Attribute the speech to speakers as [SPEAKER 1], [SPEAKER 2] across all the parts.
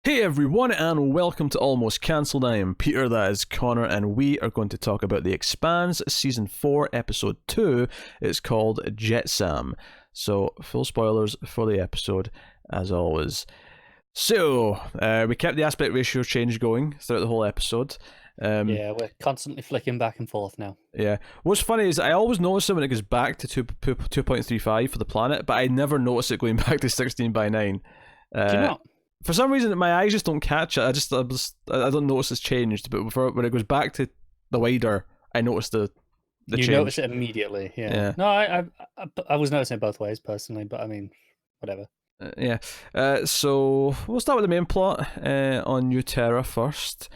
[SPEAKER 1] Hey everyone, and welcome to Almost Cancelled. I am Peter, that is Connor, and we are going to talk about The Expanse, Season 4, Episode 2. It's called Jetsam. So, full spoilers for the episode, as always. So, we kept the aspect ratio change going throughout the whole episode.
[SPEAKER 2] Yeah, we're constantly flicking back and forth now.
[SPEAKER 1] Yeah. What's funny is I always notice it when it goes back to 2.35 for the planet, but I never notice it going back to 16 by 9.
[SPEAKER 2] Do you not?
[SPEAKER 1] For some reason, my eyes just don't catch it. I don't notice it's changed. But when it goes back to the wider, I notice the change.
[SPEAKER 2] You notice it immediately. Yeah. No, I was noticing it both ways personally, but I mean, whatever.
[SPEAKER 1] So we'll start with the main plot on New Terra first.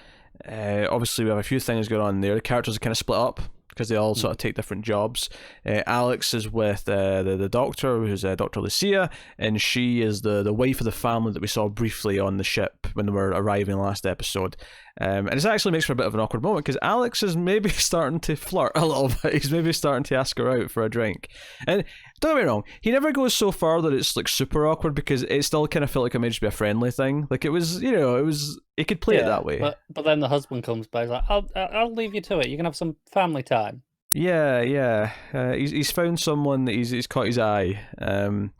[SPEAKER 1] Obviously, we have a few things going on there. The characters are kind of split up because they all sort of take different jobs. Alex is with the doctor, who's Dr. Lucia, and she is the wife of the family that we saw briefly on the ship when they were arriving last episode. And it actually makes for a bit of an awkward moment because Alex is maybe starting to flirt a little bit. He's maybe starting to ask her out for a drink. And don't get me wrong, he never goes so far that it's like super awkward because it still kind of felt like it might just be a friendly thing. Like it was, he could play it that way.
[SPEAKER 2] But then the husband comes by, he's like, I'll leave you to it. You can have some family time.
[SPEAKER 1] Yeah. He's found someone that he's caught his eye, and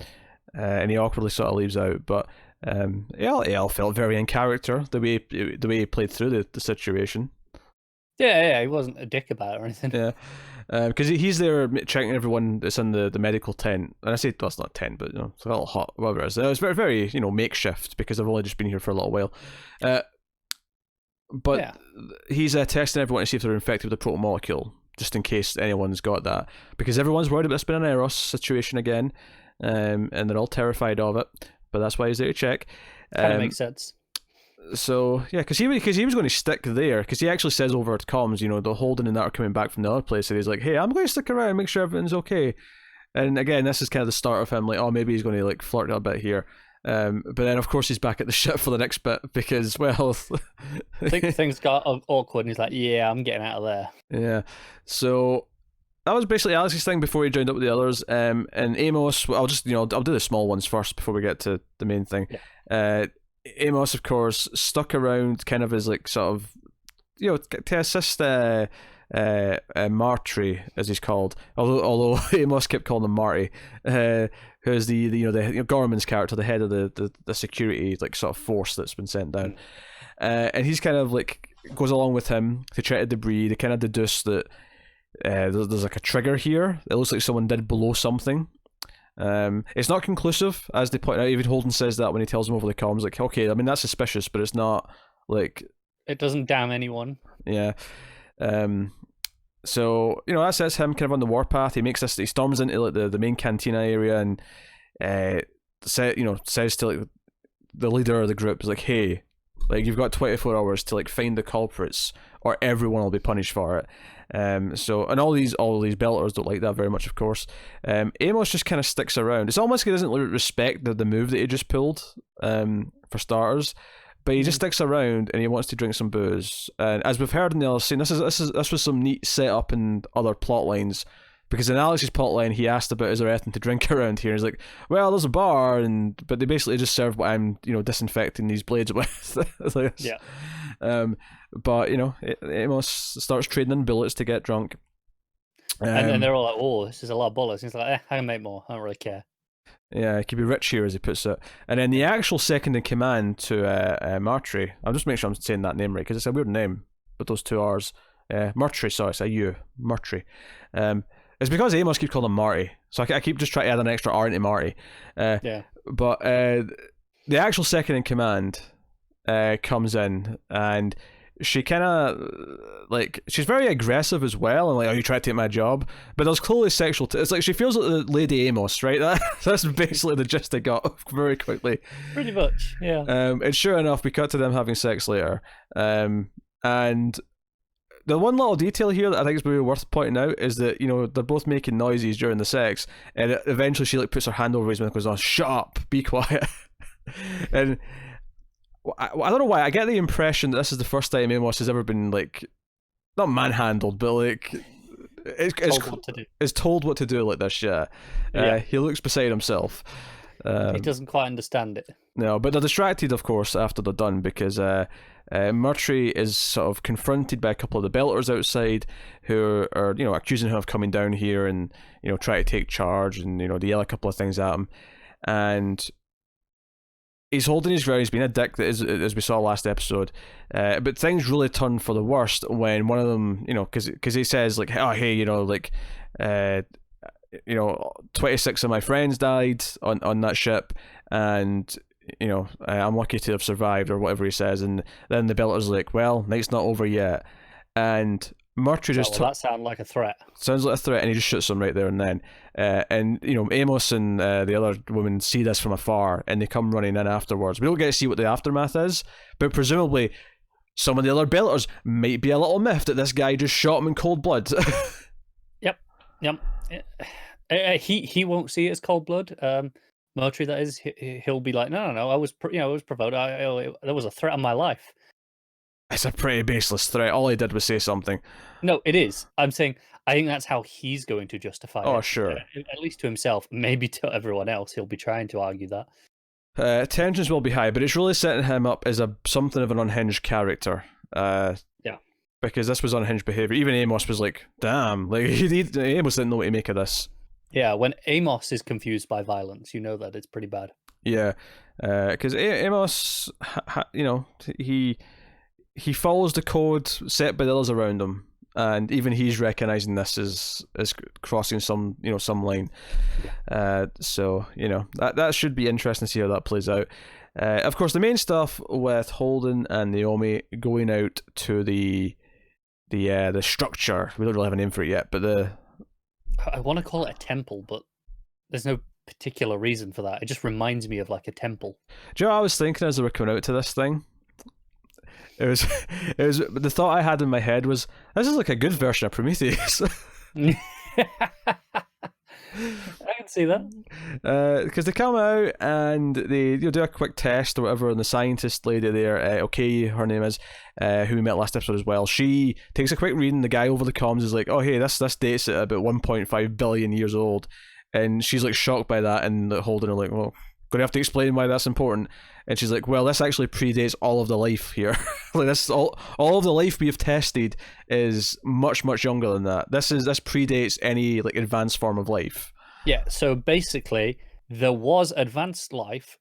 [SPEAKER 1] he awkwardly sort of leaves out. But it all felt very in character the way he played through the situation.
[SPEAKER 2] Yeah, he wasn't a dick about it or anything.
[SPEAKER 1] Yeah, because he's there checking everyone that's in the medical tent, and I say that's not a tent, but it's a little hot, whatever it is. It was very, very makeshift because I've only just been here for a little while. But he's testing everyone to see if they're infected with the protomolecule, just in case anyone's got that, because everyone's worried about this being an Eros situation again, and they're all terrified of it. But that's why he's there to check.
[SPEAKER 2] Kind of makes sense.
[SPEAKER 1] So yeah, because he was going to stick there, because he actually says over at comms, the Holden and that are coming back from the other place, and he's like, hey, I'm going to stick around and make sure everything's okay. And again, this is kind of the start of him like, oh, maybe he's going to like flirt a bit here. But then of course he's back at the ship for the next bit because, well,
[SPEAKER 2] I think things got awkward and he's like, yeah, I'm getting out of there.
[SPEAKER 1] Yeah. So that was basically Alex's thing before he joined up with the others. And Amos, I'll just, I'll do the small ones first before we get to the main thing. Yeah. Amos, of course, stuck around kind of as like sort of, to assist Marty, as he's called. Although Amos kept calling him Marty, who's the Gorman's character, the head of the security like sort of force that's been sent down. And he's kind of like goes along with him to try to debris. They kind of deduce that there's like a trigger here. It looks like someone did blow something. It's not conclusive, as they point out. Even Holden says that when he tells him over the comms, like, okay, I mean that's suspicious, but it's not like
[SPEAKER 2] it doesn't damn anyone.
[SPEAKER 1] Yeah. So that sets him kind of on the warpath. He storms into like the main cantina area and says to like the leader of the group is like, hey, like you've got 24 hours to like find the culprits or everyone will be punished for it. So and all these belters don't like that very much, of course. Amos just kind of sticks around. It's almost like he doesn't respect the move that he just pulled, for starters. But he just sticks around and he wants to drink some booze. And as we've heard in the other scene, this was some neat setup and other plot lines. Because in Alex's plotline, he asked about is there anything to drink around here. He's like, well, there's a bar, but they basically just serve what I'm disinfecting these blades with. Like, yeah. But Amos starts trading in bullets to get drunk.
[SPEAKER 2] And then they're all like, oh, this is a lot of bullets. He's like, I can make more. I don't really care.
[SPEAKER 1] Yeah, he could be rich here, as he puts it. And then the actual second in command to Marty, I'll just make sure I'm saying that name right, because it's a weird name, but those two R's. Marty, sorry, it's a U. Marty. It's because Amos keeps calling him Marty, so I keep just trying to add an extra R into Marty. But the actual second in command comes in, and she kind of she's very aggressive as well, and like, oh, you try to take my job, but there's clearly sexual. It's like she feels like the Lady Amos, right? That's basically the gist I got very quickly.
[SPEAKER 2] Pretty much, yeah.
[SPEAKER 1] And sure enough, we cut to them having sex later. And the one little detail here that I think is really worth pointing out is that they're both making noises during the sex, and eventually she like puts her hand over his mouth and goes, "Oh, shut up, be quiet." And I don't know why, I get the impression that this is the first time Amos has ever been like not manhandled, but like is told what to do like this. Yeah. He looks beside himself.
[SPEAKER 2] He doesn't quite understand it.
[SPEAKER 1] No, but they're distracted, of course, after they're done, because Murtry is sort of confronted by a couple of the Belters outside, who are, accusing him of coming down here and, try to take charge, and, they yell a couple of things at him. And he's holding his ground. He's been a dick, as we saw last episode. But things really turn for the worst when one of them, because he says, like, oh, hey, 26 of my friends died on that ship, and I'm lucky to have survived, or whatever he says. And then the Belter's like, well, night's not over yet. And Murtry just
[SPEAKER 2] that sounds like a threat.
[SPEAKER 1] Sounds like a threat, and he just shoots him right there and then. And Amos and the other woman see this from afar, and they come running in afterwards. We don't get to see what the aftermath is, but presumably some of the other Belters might be a little miffed that this guy just shot him in cold blood.
[SPEAKER 2] Yep. He won't see it as cold blood. Murtry, that is, he'll be like, no. I was provoked. There was a threat on my life.
[SPEAKER 1] It's a pretty baseless threat. All he did was say something.
[SPEAKER 2] No, it is. I'm saying, I think that's how he's going to justify it.
[SPEAKER 1] Oh, sure.
[SPEAKER 2] At least to himself. Maybe to everyone else, he'll be trying to argue that.
[SPEAKER 1] Tensions will be high, but it's really setting him up as something of an unhinged character.
[SPEAKER 2] Yeah.
[SPEAKER 1] Because this was unhinged behavior. Even Amos was like, damn. Like, Amos didn't know what to make of this.
[SPEAKER 2] Yeah, when Amos is confused by violence, you know that it's pretty bad.
[SPEAKER 1] Yeah. Because Amos, he follows the code set by the others around him, and even he's recognizing this as crossing some line. Yeah. So that should be interesting to see how that plays out. Of course, the main stuff with Holden and Naomi going out to the structure. We don't really have a name for it yet, but
[SPEAKER 2] I want to call it a temple, but there's no particular reason for that. It just reminds me of like a temple.
[SPEAKER 1] Do you know what I was thinking as they were coming out to this thing? It was the thought I had in my head was, this is like a good version of Prometheus.
[SPEAKER 2] I can see that.
[SPEAKER 1] Because they come out and they do a quick test or whatever, and the scientist lady there, her name is, who we met last episode as well, she takes a quick reading. The guy over the comms is like, oh hey, this dates at about 1.5 billion years old, and she's like shocked by that, and Holden are like, well, gonna have to explain why that's important. And she's like, well, this actually predates all of the life here. Like, this all of the life we have tested is much younger than that. This predates any like advanced form of life.
[SPEAKER 2] Yeah, so basically there was advanced life,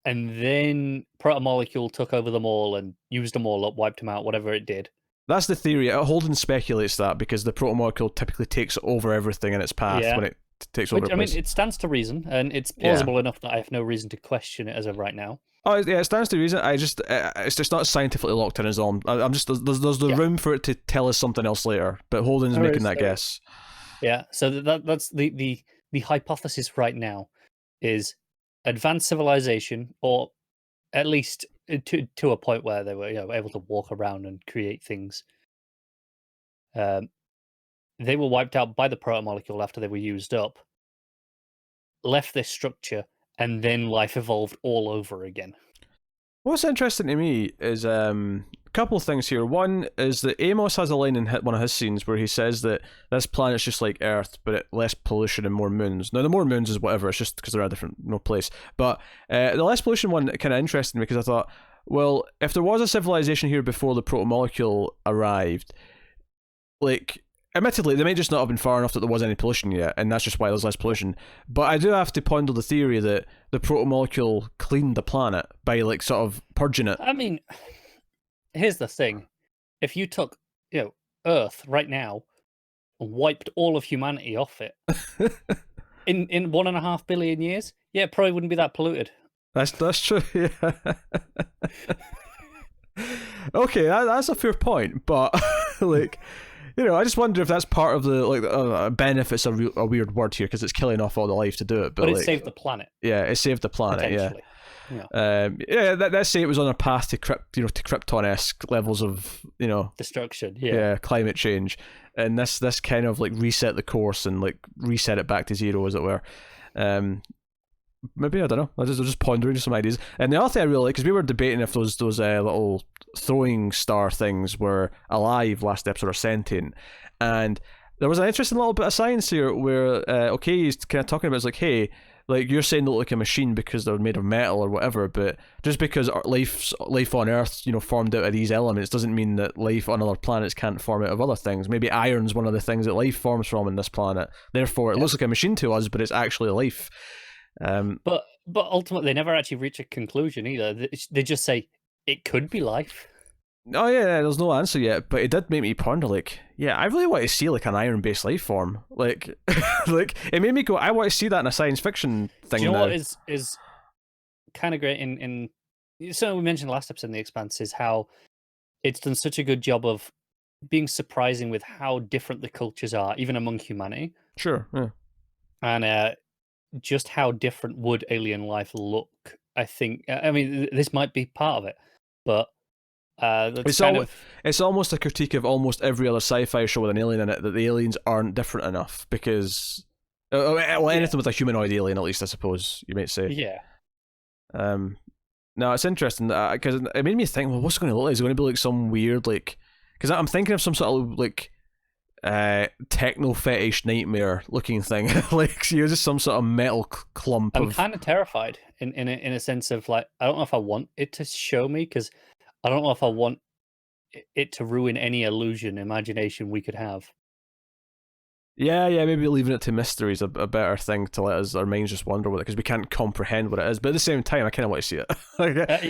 [SPEAKER 2] and then protomolecule took over them all and used them all up, wiped them out, whatever it did.
[SPEAKER 1] That's the theory. Holden speculates that because the protomolecule typically takes over everything in its path when it takes over.
[SPEAKER 2] I mean, it stands to reason, and it's plausible enough that I have no reason to question it as of right now.
[SPEAKER 1] Oh yeah, it stands to reason. It's just not scientifically locked in as on. I'm just there's the room for it to tell us something else later, but Holden's making that guess.
[SPEAKER 2] Yeah, so that's the hypothesis right now is advanced civilization, or at least to a point where they were able to walk around and create things. They were wiped out by the protomolecule after they were used up, left this structure, and then life evolved all over again.
[SPEAKER 1] What's interesting to me is a couple of things here. One is that Amos has a line in one of his scenes where he says that this planet's just like Earth, but less pollution and more moons. Now, the more moons is whatever, it's just because they're at a different place. But the less pollution one kind of interested me because I thought, well, if there was a civilization here before the protomolecule arrived, like, admittedly, they might just not have been far enough that there was any pollution yet, and that's just why there's less pollution. But I do have to ponder the theory that the protomolecule cleaned the planet by, like, sort of purging it.
[SPEAKER 2] I mean, here's the thing. If you took, Earth right now and wiped all of humanity off it, in 1.5 billion years, it probably wouldn't be that polluted.
[SPEAKER 1] That's true, yeah. Okay, that's a fair point, but, like... I just wonder if that's part of the benefits. A weird word here because it's killing off all the life to do it. But it
[SPEAKER 2] saved the planet.
[SPEAKER 1] Yeah, it saved the planet. Yeah. Let's say it was on a path to Krypton-esque levels of
[SPEAKER 2] destruction.
[SPEAKER 1] Yeah, climate change, and this kind of like reset the course and like reset it back to zero, as it were. Maybe, I don't know. I was just pondering some ideas. And the other thing I really like, because we were debating if those little throwing star things were alive last episode or sentient, and there was an interesting little bit of science here where he's kind of talking about, it's like, hey, like you're saying they look like a machine because they're made of metal or whatever, but just because life on Earth, formed out of these elements doesn't mean that life on other planets can't form out of other things. Maybe iron's one of the things that life forms from in this planet. Therefore, it looks like a machine to us, but it's actually life.
[SPEAKER 2] But ultimately, they never actually reach a conclusion either. They just say it could be life.
[SPEAKER 1] Oh yeah, there's no answer yet, but it did make me ponder. Like, yeah, I really want to see like an iron-based life form. Like, like it made me go, I want to see that in a science fiction thing.
[SPEAKER 2] Do you know
[SPEAKER 1] now.
[SPEAKER 2] what is kind of great in so we mentioned last episode in the Expanse is how it's done such a good job of being surprising with how different the cultures are, even among humanity.
[SPEAKER 1] Sure. Yeah.
[SPEAKER 2] And just how different would alien life look? I think. I mean, this might be part of it, but.
[SPEAKER 1] It's almost a critique of almost every other sci-fi show with an alien in it, that the aliens aren't different enough because, well, anything with a humanoid alien, at least, I suppose you might say.
[SPEAKER 2] Yeah.
[SPEAKER 1] No, it's interesting because it made me think, well, what's it going to look like? Is it going to be like some weird, like, because I'm thinking of some sort of like techno fetish nightmare looking thing, like just some sort of metal clump.
[SPEAKER 2] I'm kind of terrified in a sense of like, I don't know if I want it to show me, because I don't know if I want it to ruin any illusion, imagination we could have.
[SPEAKER 1] Yeah, maybe leaving it to mystery is a better thing to let our minds just wonder with it, because we can't comprehend what it is. But at the same time, I kind of want to see it.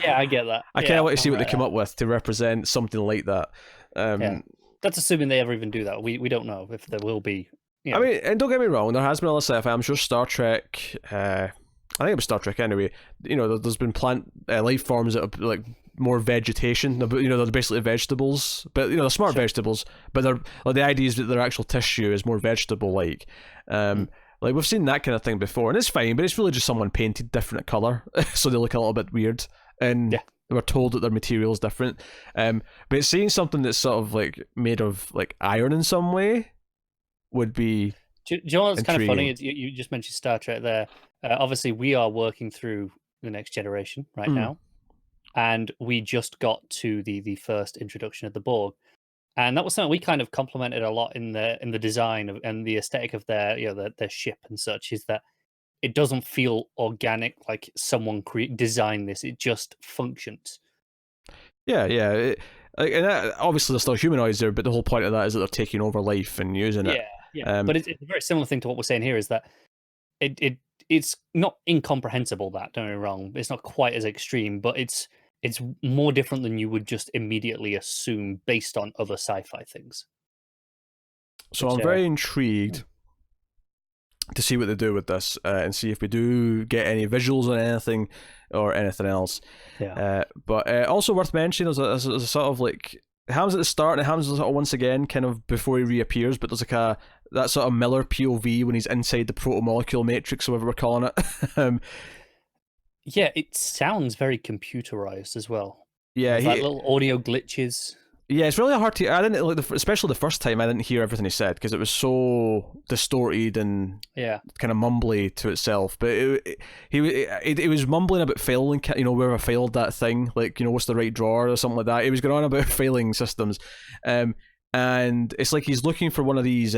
[SPEAKER 2] Yeah, I get that.
[SPEAKER 1] I kind of want to see what they come up with to represent something like that.
[SPEAKER 2] That's assuming they ever even do that. We don't know if there will be.
[SPEAKER 1] I mean, and don't get me wrong, there has been other sci-fi. I'm sure Star Trek. I think it was Star Trek anyway. There's been plant life forms that are like more vegetation. They're basically vegetables, but they're smart vegetables. But they're the idea is that their actual tissue is more vegetable-like. Like we've seen that kind of thing before, and it's fine. But it's really just someone painted different color, so they look a little bit weird. And we're told that their material is different. But seeing something that's sort of like made of like iron in some way would be.
[SPEAKER 2] Do you know what's kind of funny?
[SPEAKER 1] Intriguing.
[SPEAKER 2] You just mentioned Star Trek there. Obviously, we are working through the Next Generation right now, and we just got to the first introduction of the Borg, and that was something we kind of complimented a lot in the design and the aesthetic of their their ship and such. Is that it doesn't feel organic, like someone designed this. It just functions.
[SPEAKER 1] Yeah. And obviously there's still humanoids there, but the whole point of that is that they're taking over life and using it.
[SPEAKER 2] Yeah. But it's a very similar thing to what we're saying here. Is that it's not incomprehensible. Don't get me wrong. It's not quite as extreme, but it's more different than you would just immediately assume based on other sci-fi things.
[SPEAKER 1] So I'm very intrigued to see what they do with this and see if we do get any visuals on anything or anything else. But also worth mentioning is a sort of like, it happens at the start and it happens sort of once again kind of before he reappears, but there's like that sort of Miller POV when he's inside the proto-molecule matrix or whatever we're calling it.
[SPEAKER 2] Yeah, it sounds very computerized as well.
[SPEAKER 1] Yeah,
[SPEAKER 2] like little audio glitches. Yeah,
[SPEAKER 1] it's really hard to. I didn't like especially the first time. I didn't hear everything he said because it was so distorted and kind of mumbly to itself. But he was mumbling about failing. Where I failed that thing, like what's the right drawer or something like that. He was going on about failing systems, and it's like he's looking for one of these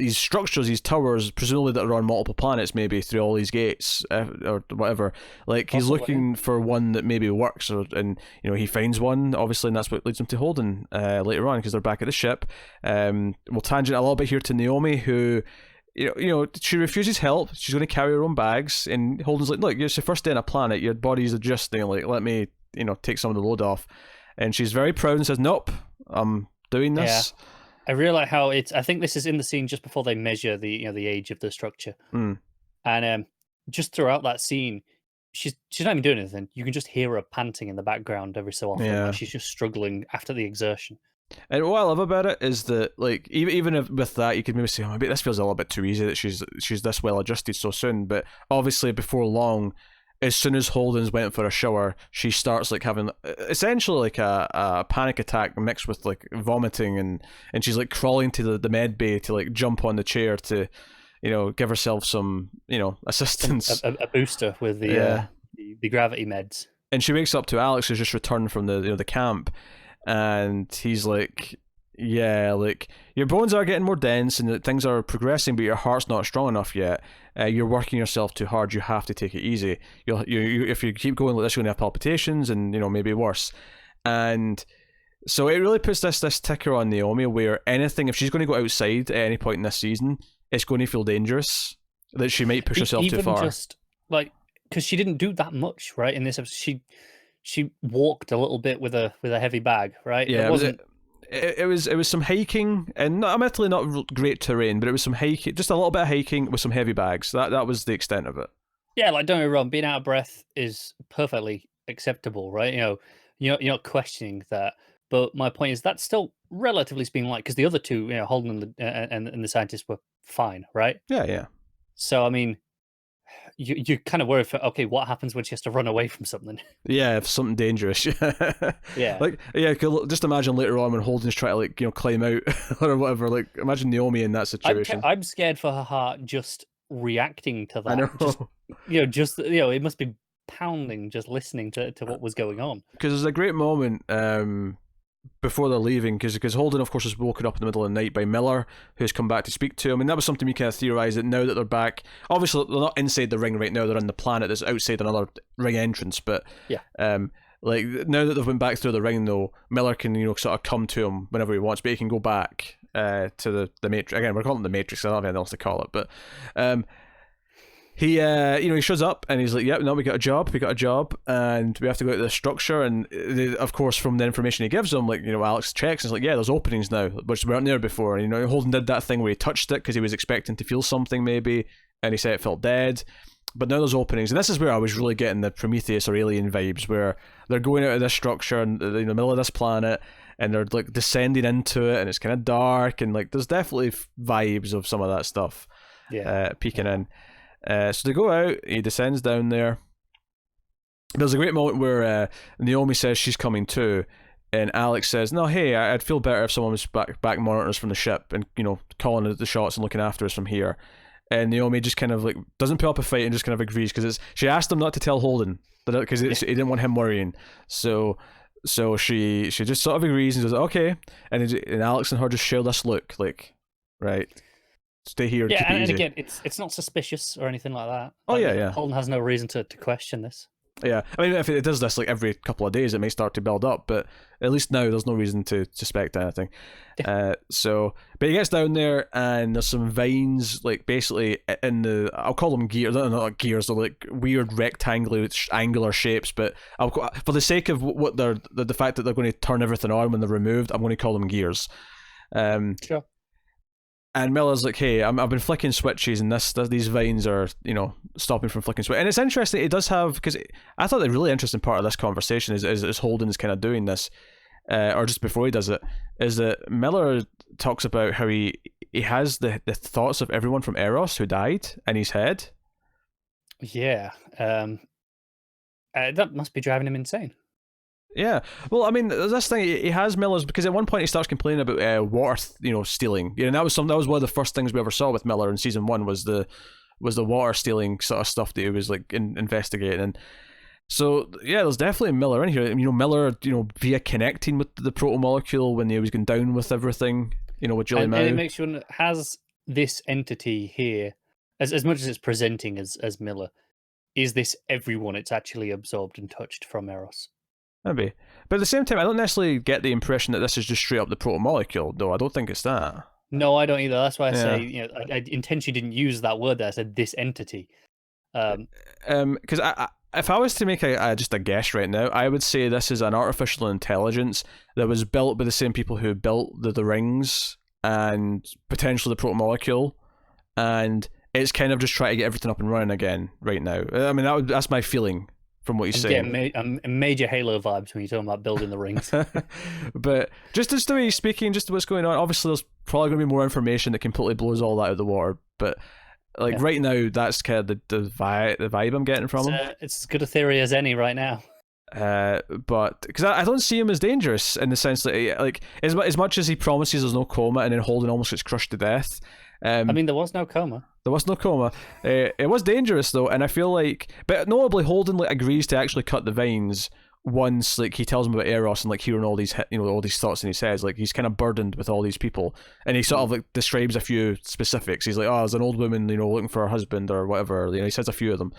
[SPEAKER 1] structures, these towers, presumably that are on multiple planets, maybe through all these gates or whatever. Like he's looking for one that maybe works, and he finds one, obviously, and that's what leads him to Holden later on because they're back at the ship. We'll tangent a little bit here to Naomi, who. She refuses help. She's going to carry her own bags, and Holden's like, "Look, it's your first day on a planet. Your body's adjusting. Like, let me, take some of the load off." And she's very proud and says, "Nope, I'm doing this."
[SPEAKER 2] Yeah. I realize how I think this is in the scene just before they measure the the age of the structure, and just throughout that scene, she's not even doing anything. You can just hear her panting in the background every so often. Like she's just struggling after the exertion.
[SPEAKER 1] And what I love about it is that, like, even if with that, you could maybe say, "Oh, maybe this feels a little bit too easy that she's this well adjusted so soon." But obviously, before long, as soon as Holden's went for a shower, she starts like having essentially like a panic attack mixed with like vomiting, and she's like crawling to the med bay to like jump on the chair to, give herself some assistance,
[SPEAKER 2] a booster with the gravity meds. And
[SPEAKER 1] she wakes up to Alex, who's just returned from the camp, and he's like, "Yeah, like your bones are getting more dense and things are progressing, but your heart's not strong enough yet." You're working yourself too hard. You have to take it easy. If you keep going like this, you're going to have palpitations and, maybe worse. And so it really puts this ticker on Naomi where anything, if she's going to go outside at any point in this season, it's going to feel dangerous, that she might push herself too far.
[SPEAKER 2] Just, because she didn't do that much, right? In this episode, she walked a little bit with a heavy bag, right?
[SPEAKER 1] Yeah, it was some hiking, and admittedly not great terrain, but it was some hiking, just a little bit of hiking with some heavy bags. That was the extent of it.
[SPEAKER 2] Yeah, don't get me wrong, being out of breath is perfectly acceptable, right? You're not questioning that. But my point is that's still relatively speaking light, because the other two, Holden and the scientists were fine, right?
[SPEAKER 1] Yeah.
[SPEAKER 2] So I mean, you kind of worry for, okay, what happens when she has to run away from something?
[SPEAKER 1] Yeah, if something dangerous.
[SPEAKER 2] Yeah.
[SPEAKER 1] Just imagine later on when Holden's trying to climb out or whatever. Imagine Naomi in that situation.
[SPEAKER 2] I'm scared for her heart just reacting to that.
[SPEAKER 1] I know.
[SPEAKER 2] It must be pounding just listening to what was going on.
[SPEAKER 1] Because there's a great moment before they're leaving, because Holden, of course, was woken up in the middle of the night by Miller, who's come back to speak to him, and that was something we kind of theorised, that now that they're back, obviously they're not inside the ring right now, they're on the planet that's outside another ring entrance, but
[SPEAKER 2] yeah,
[SPEAKER 1] now that they've been back through the ring, though, Miller can sort of come to him whenever he wants, but he can go back to the Matrix. Again, we're calling it the Matrix, I don't have anything else to call it, but he he shows up and he's like, yep, no, we got a job, and we have to go out to the structure, and of course from the information he gives them, Alex checks and it's like, yeah, there's openings now, which weren't there before, and Holden did that thing where he touched it because he was expecting to feel something maybe, and he said it felt dead, but now there's openings, and this is where I was really getting the Prometheus or Alien vibes, where they're going out of this structure in the middle of this planet, and they're descending into it, and it's kind of dark, and there's definitely vibes of some of that stuff peeking in. So they go out, he descends down there. There's a great moment where Naomi says she's coming too, and Alex says, no, hey, I'd feel better if someone was back monitoring us from the ship and, calling the shots and looking after us from here. And Naomi just kind of doesn't put up a fight and just kind of agrees, because she asked him not to tell Holden, because he didn't want him worrying. So she just sort of agrees and says, okay. And Alex and her just share this look, right, stay here.
[SPEAKER 2] Yeah,
[SPEAKER 1] keep it easy.
[SPEAKER 2] And again, it's not suspicious or anything like that.
[SPEAKER 1] Oh, yeah.
[SPEAKER 2] Holden has no reason to question this.
[SPEAKER 1] Yeah, I mean, if it does this every couple of days, it may start to build up, but at least now there's no reason to suspect anything.
[SPEAKER 2] Yeah.
[SPEAKER 1] But he gets down there, and there's some vines, basically in the, I'll call them gears, they're not gears, they're weird angular shapes, but for the sake of what they're, the fact that they're going to turn everything on when they're removed, I'm going to call them gears.
[SPEAKER 2] Sure.
[SPEAKER 1] And Miller's like, hey, I've been flicking switches, and these vines are, stopping from flicking switches. And it's interesting, it does have, because I thought the really interesting part of this conversation is Holden's kind of doing this, or just before he does it, is that Miller talks about how he has the thoughts of everyone from Eros who died in his head.
[SPEAKER 2] Yeah. That must be driving him insane.
[SPEAKER 1] Yeah, well, I mean, there's this thing he has Miller's, because at one point he starts complaining about water, stealing. And that was one of the first things we ever saw with Miller in season 1 was the water stealing sort of stuff that he was investigating. And so yeah, there's definitely Miller in here. Miller, via connecting with the proto-molecule when he was going down with everything, with Julie Mao.
[SPEAKER 2] And it makes you wonder, has this entity here, as much as it's presenting as Miller, is this everyone it's actually absorbed and touched from Eros?
[SPEAKER 1] Maybe. But at the same time, I don't necessarily get the impression that this is just straight up the proto-molecule, though. I don't think it's that.
[SPEAKER 2] No, I don't either. That's why I say, I intentionally didn't use that word there. I said this entity.
[SPEAKER 1] Because if I was to make just a guess right now, I would say this is an artificial intelligence that was built by the same people who built the rings and potentially the proto-molecule, and it's kind of just trying to get everything up and running again right now. I mean, that's my feeling from what you say.
[SPEAKER 2] Yeah, major Halo vibes when you're talking about building the rings.
[SPEAKER 1] But just the way he's speaking, just what's going on, obviously there's probably going to be more information that completely blows all that out of the water, but right now, that's kind of the vibe I'm getting from him.
[SPEAKER 2] It's as good a theory as any right now.
[SPEAKER 1] But because I don't see him as dangerous in the sense that as much as he promises there's no coma and then Holden almost gets crushed to death.
[SPEAKER 2] I mean, there was no coma.
[SPEAKER 1] There was no coma. It was dangerous though, and I feel but notably Holden agrees to actually cut the vines once like he tells him about Eros and like hearing all these all these thoughts in his head, like he's kind of burdened with all these people, and he sort of like describes a few specifics. He's like, oh, there's an old woman looking for her husband or whatever. He says a few of them,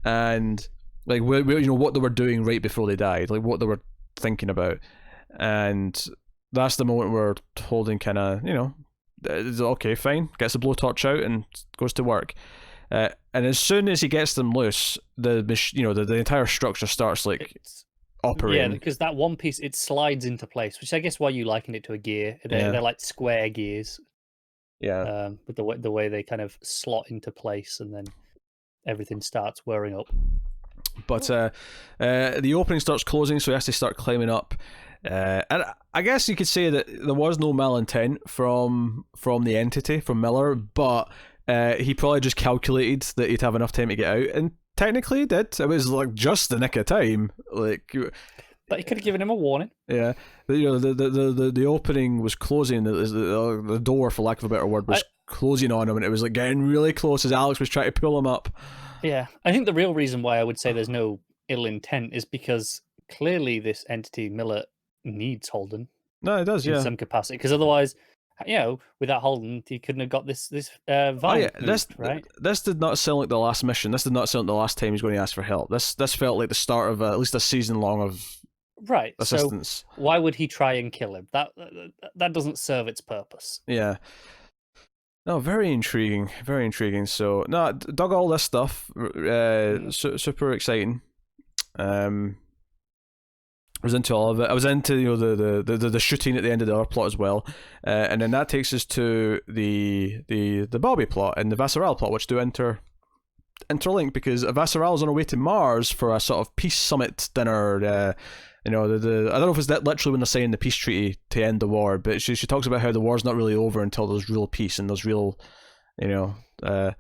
[SPEAKER 1] and like what they were doing right before they died, like what they were thinking about, and that's the moment where Holden kind of is okay, fine, gets the blowtorch out and goes to work. And as soon as he gets them loose, the entire structure starts like operating.
[SPEAKER 2] Yeah, because that one piece, it slides into place, which I guess why you liken it to a gear. They're like square gears.
[SPEAKER 1] Yeah.
[SPEAKER 2] With the way they kind of slot into place, and then everything starts whirring up.
[SPEAKER 1] But the opening starts closing, so he has to start climbing up. And I guess you could say that there was no malintent from the entity, from Miller, but he probably just calculated that he'd have enough time to get out, and technically he did. It was like just the nick of time. Like,
[SPEAKER 2] but he could have given him a warning.
[SPEAKER 1] Yeah, the opening was closing. The door, for lack of a better word, was closing on him, and it was like getting really close as Alex was trying to pull him up.
[SPEAKER 2] Yeah, I think the real reason why I would say there's no ill intent is because clearly this entity Miller needs Holden.
[SPEAKER 1] No, it does,
[SPEAKER 2] in some capacity, because otherwise, without Holden, he couldn't have got this vibe.
[SPEAKER 1] This did not sound like the last mission. This did not sound like the last time he's going to ask for help. This felt like the start of at least a season long of assistance.
[SPEAKER 2] So why would he try and kill him? That doesn't serve its purpose.
[SPEAKER 1] Yeah. No, very intriguing. Very intriguing. So, no, dug all this stuff. Super exciting. I was into all of it. I was into the shooting at the end of the other plot as well, and then that takes us to the Bobby plot and the Vassaral plot, which do interlink because Vassaral is on her way to Mars for a sort of peace summit dinner. I don't know if it's that literally when they're saying the peace treaty to end the war, but she talks about how the war's not really over until there's real peace and there's real, the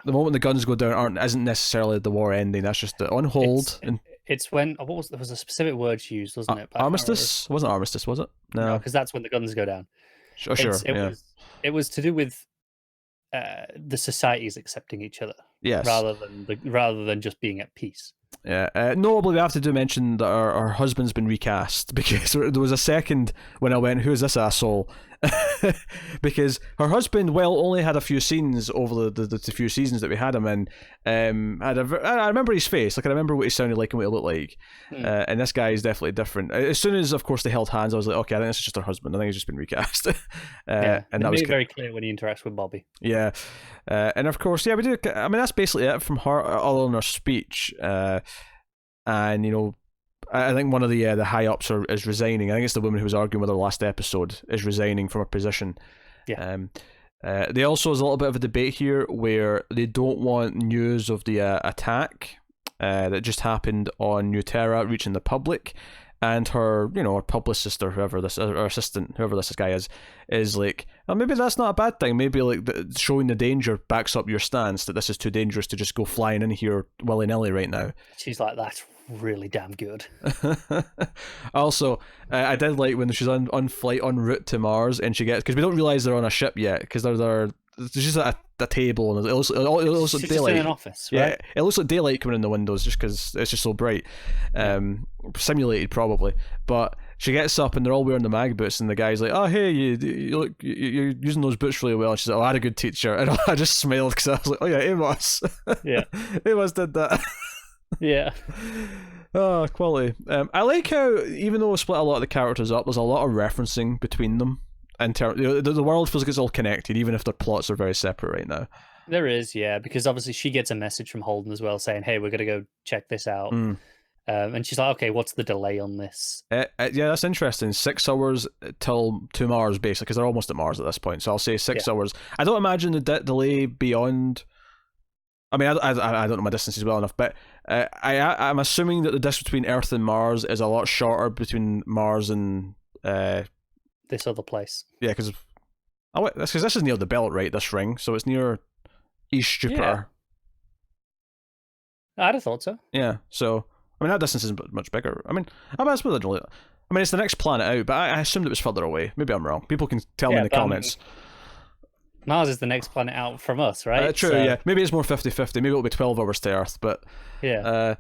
[SPEAKER 1] moment the guns go down isn't necessarily the war ending. That's just on hold.
[SPEAKER 2] It's when there was a specific word used, wasn't it?
[SPEAKER 1] Armistice? Wasn't armistice, was it? No,
[SPEAKER 2] because that's when the guns go down. It was to do with the societies accepting each other.
[SPEAKER 1] Yes.
[SPEAKER 2] Rather than just being at peace.
[SPEAKER 1] Yeah. Notably, we have to mention that our husband's been recast, because there was a second when I went, "Who is this asshole?" Because her husband, only had a few scenes over the few seasons that we had him in. I remember his face, like I remember what he sounded like and what he looked like. And this guy is definitely different. As soon as, of course, they held hands, I was like, okay, I think this is just her husband. I think he's just been recast.
[SPEAKER 2] And
[SPEAKER 1] that was
[SPEAKER 2] very clear when he interacts with Bobby.
[SPEAKER 1] Yeah, and of course, we do. I mean, that's basically it from her, all in her speech. And I think one of the high ups is resigning. I think it's the woman who was arguing with her last episode is resigning from her position.
[SPEAKER 2] Yeah.
[SPEAKER 1] There also is a little bit of a debate here where they don't want news of the attack that just happened on New Terra reaching the public, and her her publicist or whoever this, or assistant, whoever this guy is like, well, maybe that's not a bad thing. Maybe like showing the danger backs up your stance that this is too dangerous to just go flying in here willy-nilly right now.
[SPEAKER 2] She's like, that's really damn good.
[SPEAKER 1] Also, I did like when she's on flight en route to Mars, and she gets, because we don't realize they're on a ship yet, because there's just a table, and it looks like daylight.
[SPEAKER 2] In an office, right?
[SPEAKER 1] Yeah, it looks like daylight coming in the windows just because it's just so bright. Simulated probably, but she gets up and they're all wearing the mag boots, and the guy's like, "Oh, hey, you're using those boots really well." And she's like, "Oh, I had a good teacher," and I just smiled because I was like, "Oh yeah, Amos."
[SPEAKER 2] Yeah,
[SPEAKER 1] Amos did that.
[SPEAKER 2] Yeah.
[SPEAKER 1] Oh, quality. I like how, even though we split a lot of the characters up, there's a lot of referencing between them. The world feels like it's all connected, even if their plots are very separate right now.
[SPEAKER 2] There is, yeah, because obviously she gets a message from Holden as well saying, "Hey, we're going to go check this out." And she's like, "Okay, what's the delay on this?"
[SPEAKER 1] Yeah, that's interesting. 6 hours to Mars, basically, because they're almost at Mars at this point. So I'll say 6 hours. I don't imagine the delay beyond. I mean, I don't know my distances well enough, but I'm assuming that the distance between Earth and Mars is a lot shorter between Mars and
[SPEAKER 2] this other place.
[SPEAKER 1] Yeah, because this is near the belt, right? This ring, so it's near East Jupiter.
[SPEAKER 2] Yeah. I'd have thought so.
[SPEAKER 1] Yeah, so I mean that distance isn't much bigger. I mean, it's the next planet out, but I assumed it was further away. Maybe I'm wrong. People can tell me in the comments.
[SPEAKER 2] Mars is the next planet out from us, right?
[SPEAKER 1] True,
[SPEAKER 2] So,
[SPEAKER 1] yeah. Maybe it's more 50-50. Maybe it'll be 12 hours to Earth, but
[SPEAKER 2] yeah.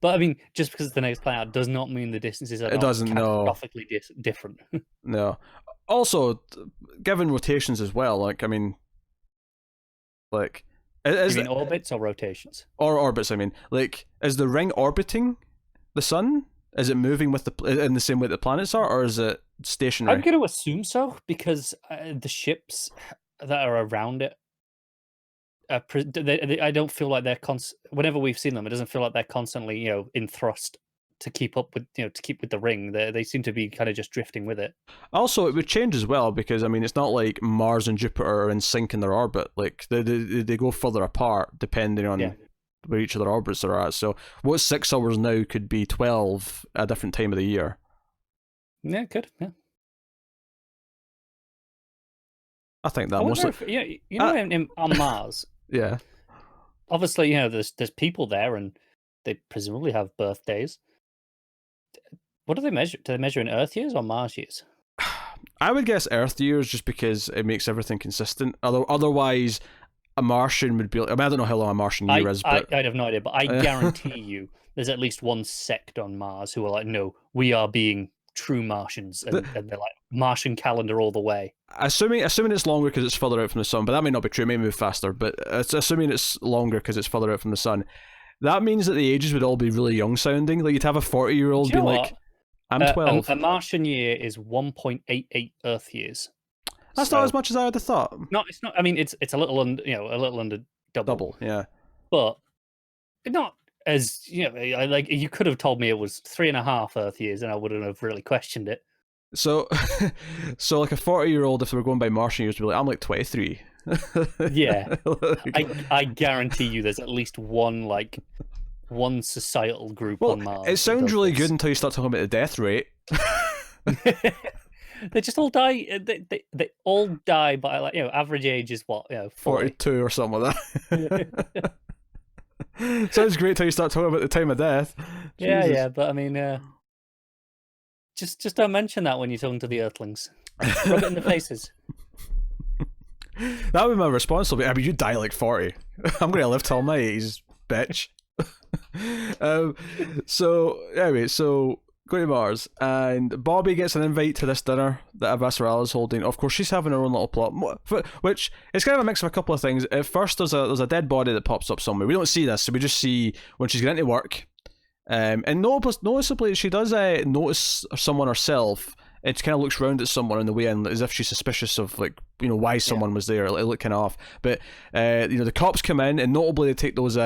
[SPEAKER 2] But I mean, just because it's the next planet out does not mean the distances are
[SPEAKER 1] it
[SPEAKER 2] not
[SPEAKER 1] doesn't. No,
[SPEAKER 2] catastrophically different.
[SPEAKER 1] no. Also, given rotations as well, like I mean, like is
[SPEAKER 2] You mean orbits or rotations?
[SPEAKER 1] or orbits? I mean, like is the ring orbiting the sun? Is it moving with in the same way that the planets are, or is it stationary?
[SPEAKER 2] I'm going to assume so because the ships that are around it, I don't feel like they're whenever we've seen them, it doesn't feel like they're constantly, in thrust to keep up with, to keep with the ring. They seem to be kind of just drifting with it.
[SPEAKER 1] Also, it would change as well because I mean, it's not like Mars and Jupiter are in sync in their orbit. Like they go further apart depending on where each of their orbits are at. So what's 6 hours now could be 12 at a different time of the year.
[SPEAKER 2] Yeah, it could. Yeah.
[SPEAKER 1] I think that
[SPEAKER 2] I
[SPEAKER 1] mostly.
[SPEAKER 2] If, on Mars,
[SPEAKER 1] Yeah.
[SPEAKER 2] obviously, there's people there, and they presumably have birthdays. What do they measure? Do they measure in Earth years or Mars years?
[SPEAKER 1] I would guess Earth years just because it makes everything consistent. Otherwise, a Martian would be. I mean, I don't know how long a Martian year is, but
[SPEAKER 2] I'd have no idea. But I guarantee you, there's at least one sect on Mars who are like, no, we are being true Martians, and they're like Martian calendar all the way.
[SPEAKER 1] Assuming it's longer because it's further out from the sun, but that may not be true. It may move faster, but it's assuming it's longer because it's further out from the sun. That means that the ages would all be really young sounding. Like you'd have a 40-year-old be like, "I'm 12."
[SPEAKER 2] A Martian year is 1.88 Earth years.
[SPEAKER 1] That's not as much as I would have thought.
[SPEAKER 2] No, it's not. I mean, it's a little under, a little under double.
[SPEAKER 1] Double, yeah.
[SPEAKER 2] But not as like you could have told me it was 3.5 Earth years, and I wouldn't have really questioned it.
[SPEAKER 1] So, like a 40-year-old, if they were going by Martian years, would be like, "I'm like 23."
[SPEAKER 2] Yeah, I guarantee you, there's at least one societal group on Mars.
[SPEAKER 1] It sounds really good until you start talking about the death rate.
[SPEAKER 2] They just all die. They all die by average age is what
[SPEAKER 1] 42 or something like that. Sounds great till you start talking about the time of death.
[SPEAKER 2] Yeah,
[SPEAKER 1] Jesus.
[SPEAKER 2] yeah, but I mean, just don't mention that when you're talking to the Earthlings. Rub it in the faces.
[SPEAKER 1] That would be my response. I mean, you die like 40. I'm going to live till my 80s, bitch. So anyway, go to Mars, and Bobby gets an invite to this dinner that Avasarala is holding. Of course, she's having her own little plot, which is kind of a mix of a couple of things. At first, there's a dead body that pops up somewhere. We don't see this, so we just see when she's getting to work. And noticeably, she does notice someone herself. It kind of looks round at someone on the way in as if she's suspicious of why someone was there. It looked kind of off. But the cops come in, and notably they take those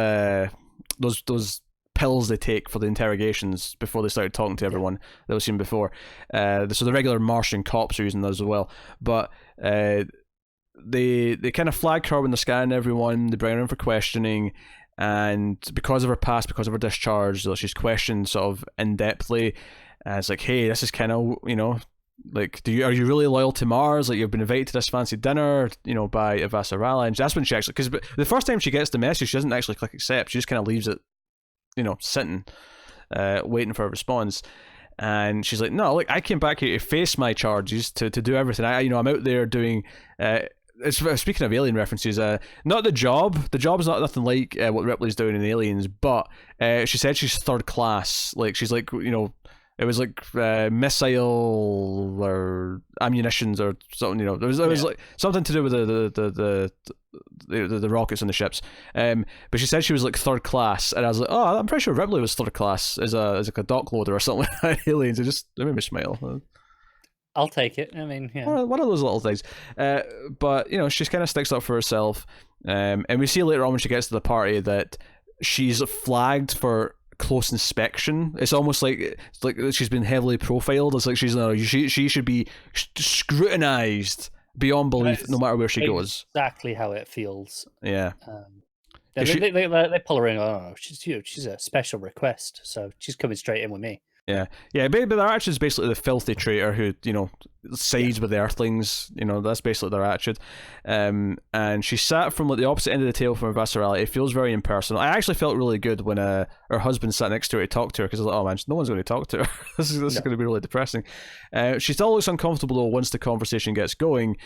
[SPEAKER 1] pills they take for the interrogations before they started talking to everyone that was seen before. So the regular Martian cops are using those as well. But they kind of flag her when they're scanning everyone. They bring her in for questioning, and because of her past, because of her discharge, she's questioned sort of in depthly. And it's like, hey, this is kind of like, are you really loyal to Mars? Like, you've been invited to this fancy dinner, by Avasarala, and that's when she actually, because the first time she gets the message, she doesn't actually click accept. She just kind of leaves it, sitting, waiting for a response. And she's like, no, look, I came back here to face my charges, to do everything. I'm out there doing. Speaking of alien references, not the job. The job's not nothing like what Ripley's doing in Aliens, but she said she's third class. Like, she's like, it was like missile or ammunitions or something. It was like something to do with the rockets and the ships. But she said she was like third class, and I was like, oh, I'm pretty sure Ripley was third class as like a dock loader or something like Aliens. It made me smile.
[SPEAKER 2] I'll take it. I mean, yeah.
[SPEAKER 1] One of those little things. But she kind of sticks up for herself. And we see later on when she gets to the party that she's flagged for close inspection. It's almost like she's been heavily profiled. It's like she should be scrutinized beyond belief, no matter where she goes.
[SPEAKER 2] Exactly how it feels.
[SPEAKER 1] Yeah.
[SPEAKER 2] They pull her in. Oh, she's a special request, so she's coming straight in with me.
[SPEAKER 1] Yeah, but their attitude is basically the filthy traitor who, sides with the Earthlings. That's basically their attitude. And she sat from the opposite end of the table from Avasarala. It feels very impersonal. I actually felt really good when her husband sat next to her to talk to her, because I was like, oh man, no one's going to talk to her. This is going to be really depressing. She still looks uncomfortable though once the conversation gets going.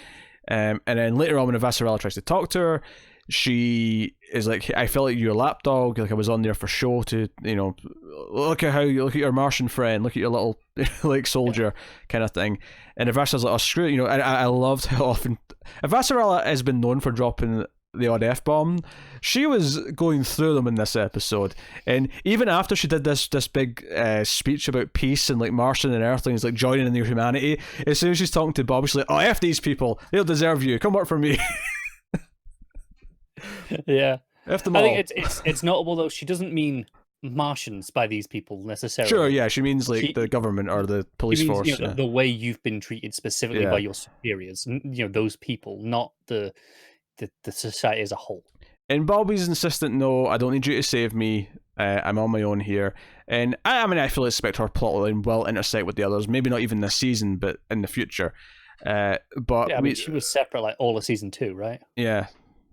[SPEAKER 1] And then later on, when Avasarala tries to talk to her, she is like, I felt like you're a lapdog, like I was on there for show to, look at your Martian friend, look at your little like soldier kind of thing. And Avasarala's like, oh screw it, and I loved how often Avasarala has been known for dropping the odd F-bomb. She was going through them in this episode, and even after she did this big speech about peace and like Martian and Earthlings like joining in their humanity, as soon as she's talking to Bob, she's like, oh F these people, they'll deserve you, come work for me.
[SPEAKER 2] Yeah,
[SPEAKER 1] F them
[SPEAKER 2] I
[SPEAKER 1] all.
[SPEAKER 2] think it's notable though, she doesn't mean Martians by these people necessarily.
[SPEAKER 1] Sure, yeah, she means like the government or the police force.
[SPEAKER 2] The way you've been treated specifically by your superiors, those people, not the society as a whole.
[SPEAKER 1] And Bobby's insistent, no, I don't need you to save me. I'm on my own here. And I fully expect her plotline will intersect with the others. Maybe not even this season, but in the future. But
[SPEAKER 2] yeah, she was separate like all of season 2, right?
[SPEAKER 1] Yeah.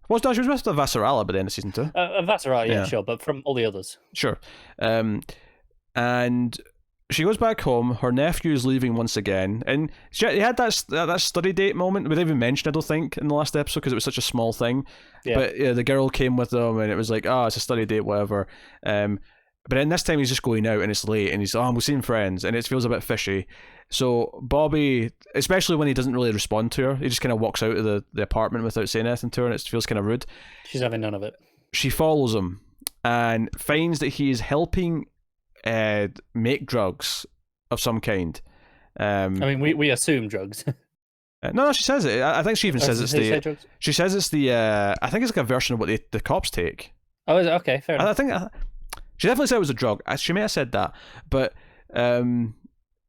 [SPEAKER 1] She was with Avasarala by the end of season 2.
[SPEAKER 2] Avasarala, yeah, sure, but from all the others.
[SPEAKER 1] Sure. And she goes back home. Her nephew's leaving once again, and he had that study date moment. We didn't even mention, I don't think, in the last episode because it was such a small thing. Yeah. But the girl came with them, and it was like, it's a study date, whatever. But then this time he's just going out, and it's late, and he's we're seeing friends, and it feels a bit fishy. So Bobby, especially when he doesn't really respond to her, he just kind of walks out of the apartment without saying anything to her, and it feels kind of rude.
[SPEAKER 2] She's having none of it.
[SPEAKER 1] She follows him and finds that he is helping make drugs of some kind. I
[SPEAKER 2] mean, we assume drugs.
[SPEAKER 1] No, she says it. I think she even says it's the. Drugs? She says it's the. I think it's like a version of what the cops take.
[SPEAKER 2] Oh, is it? Okay, fair enough.
[SPEAKER 1] I think she definitely said it was a drug. She may have said that, but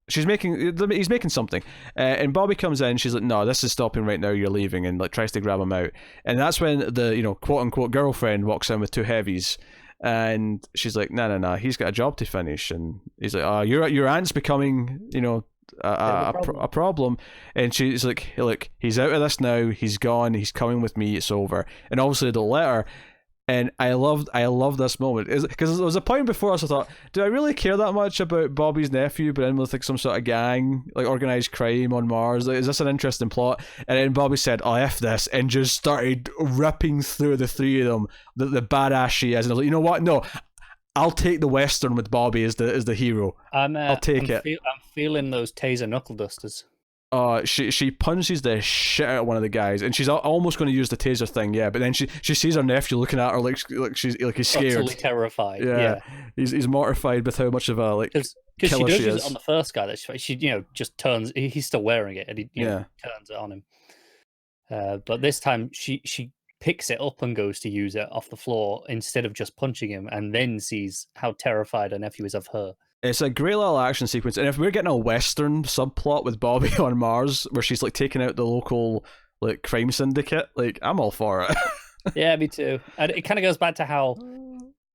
[SPEAKER 1] he's making something. And Bobby comes in. She's like, "No, this is stopping right now. You're leaving," and like tries to grab him out. And that's when the quote unquote girlfriend walks in with 2 heavies. And she's like, no, he's got a job to finish. And he's like, your aunt's becoming, a problem. And she's like, look, he's out of this now. He's gone. He's coming with me. It's over. And obviously they'll let her. And I love this moment because there was a point before I thought, do I really care that much about Bobby's nephew, but in with like some sort of gang, like organized crime on Mars? Like, is this an interesting plot? And then Bobby said, "Oh, F this," and just started ripping through the 3 of them, the badass she is. And I was like, you know what? No, I'll take the Western with Bobby as the hero. I'll take it.
[SPEAKER 2] I'm feeling those taser knuckle dusters.
[SPEAKER 1] She punches the shit out of one of the guys, and she's almost going to use the taser thing, but then she sees her nephew looking at her like he's scared,
[SPEAKER 2] totally terrified.
[SPEAKER 1] Yeah. He's mortified with how much of a
[SPEAKER 2] because she does use it on the first guy that she just turns. He's still wearing it, and he turns it on him. But this time she picks it up and goes to use it off the floor instead of just punching him, and then sees how terrified her nephew is of her.
[SPEAKER 1] It's a great little action sequence, and if we're getting a Western subplot with Bobby on Mars, where she's like taking out the local like crime syndicate, like I'm all for it.
[SPEAKER 2] Yeah, me too. And it kind of goes back to how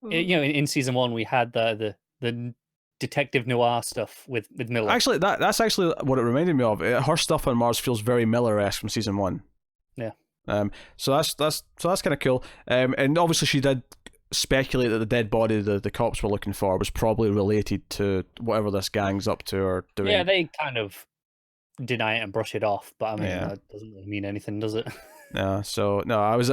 [SPEAKER 2] in season 1 we had the detective noir stuff with Miller.
[SPEAKER 1] Actually, that's actually what it reminded me of. Her stuff on Mars feels very Miller-esque from season 1.
[SPEAKER 2] Yeah.
[SPEAKER 1] So that's kind of cool. And obviously she did speculate that the dead body the cops were looking for was probably related to whatever this gang's up to or doing.
[SPEAKER 2] Yeah, they kind of deny it and brush it off, but I mean that doesn't really mean anything, does it?
[SPEAKER 1] Yeah, so no, I was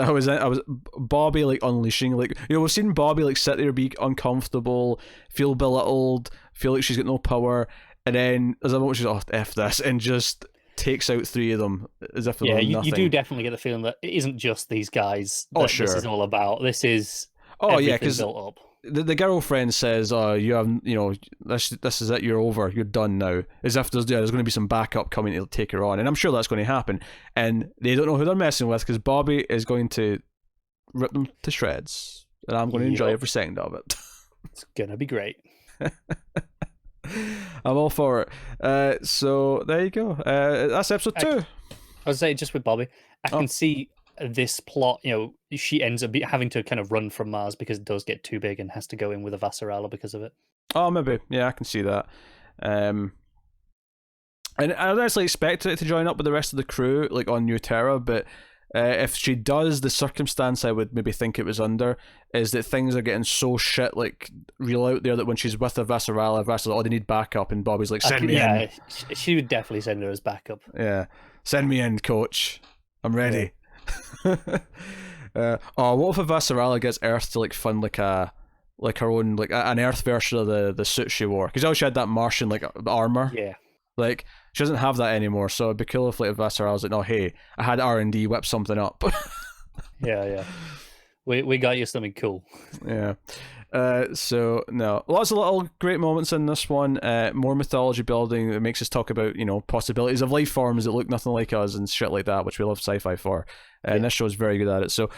[SPEAKER 1] Bobby like unleashing, like we've seen Bobby like sit there, be uncomfortable, feel belittled, feel like she's got no power, and then there's a moment she's F this and just takes out 3 of them as if nothing.
[SPEAKER 2] You do definitely get the feeling that it isn't just these guys that this is all about. This is because built up.
[SPEAKER 1] The girlfriend says, you have, this is it, you're over, you're done now. As if there's going to be some backup coming to take her on. And I'm sure that's going to happen. And they don't know who they're messing with because Bobby is going to rip them to shreds. And I'm going to enjoy every second of it.
[SPEAKER 2] It's going to be great.
[SPEAKER 1] I'm all for it. So there you go. That's episode 2.
[SPEAKER 2] I would say just with Bobby, I can see this plot, she ends up having to kind of run from Mars because it does get too big and has to go in with Avasarala because of it.
[SPEAKER 1] Oh, maybe. Yeah, I can see that. And I'd actually expect it to join up with the rest of the crew, like on New Terra, but if she does, the circumstance I would maybe think it was under is that things are getting so shit, like, real out there that when she's with Avasarala, they need backup, and Bobby's like, send me in.
[SPEAKER 2] She would definitely send her as backup.
[SPEAKER 1] Yeah. Send me in, coach. I'm ready. What if a Vasarala gets Earth to like fund like her own like an Earth version of the suit she wore? Because she had that Martian like armor.
[SPEAKER 2] Yeah.
[SPEAKER 1] Like she doesn't have that anymore, so it'd be cool if like Vasarala's like, no, hey, I had R&D whip something up.
[SPEAKER 2] Yeah. We got you something cool.
[SPEAKER 1] Yeah. So no, lots of little great moments in this one. More mythology building that makes us talk about possibilities of life forms that look nothing like us and shit like that, which we love sci-fi for. And this show is very good at it. So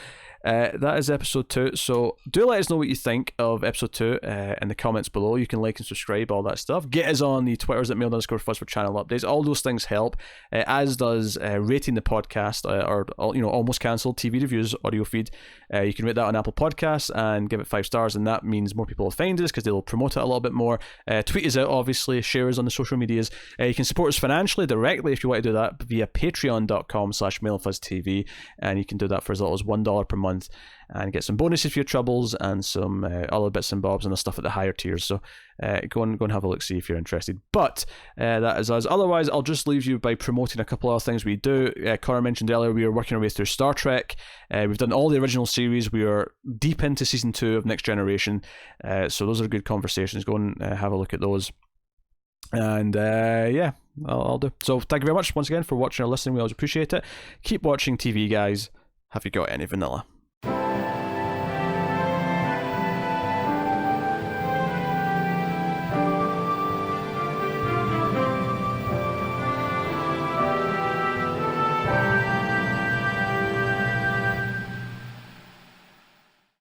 [SPEAKER 1] that is episode 2. So do let us know what you think of episode 2 in the comments below. You can like and subscribe, all that stuff. Get us on the Twitters at mail_fuzz for channel updates. All those things help, as does rating the podcast or almost cancelled TV reviews audio feed. You can rate that on Apple Podcasts and give it 5 stars, and that means more people will find us because they'll promote it a little bit more. Tweet us out, obviously. Share us on the social medias. You can support us financially directly if you want to do that via patreon.com/mailfuzztv, and you can do that for as little as $1 per month and get some bonuses for your troubles and some other bits and bobs and the stuff at the higher tiers. So go and have a look, see if you're interested. But that is us. Otherwise, I'll just leave you by promoting a couple of things we do. Connor mentioned earlier we are working our way through Star Trek. We've done all the original series. We are deep into season 2 of Next Generation. So those are good conversations. Go and have a look at those. And yeah, I'll do. So thank you very much once again for watching or listening. We always appreciate it. Keep watching TV, guys. Have you got any vanilla?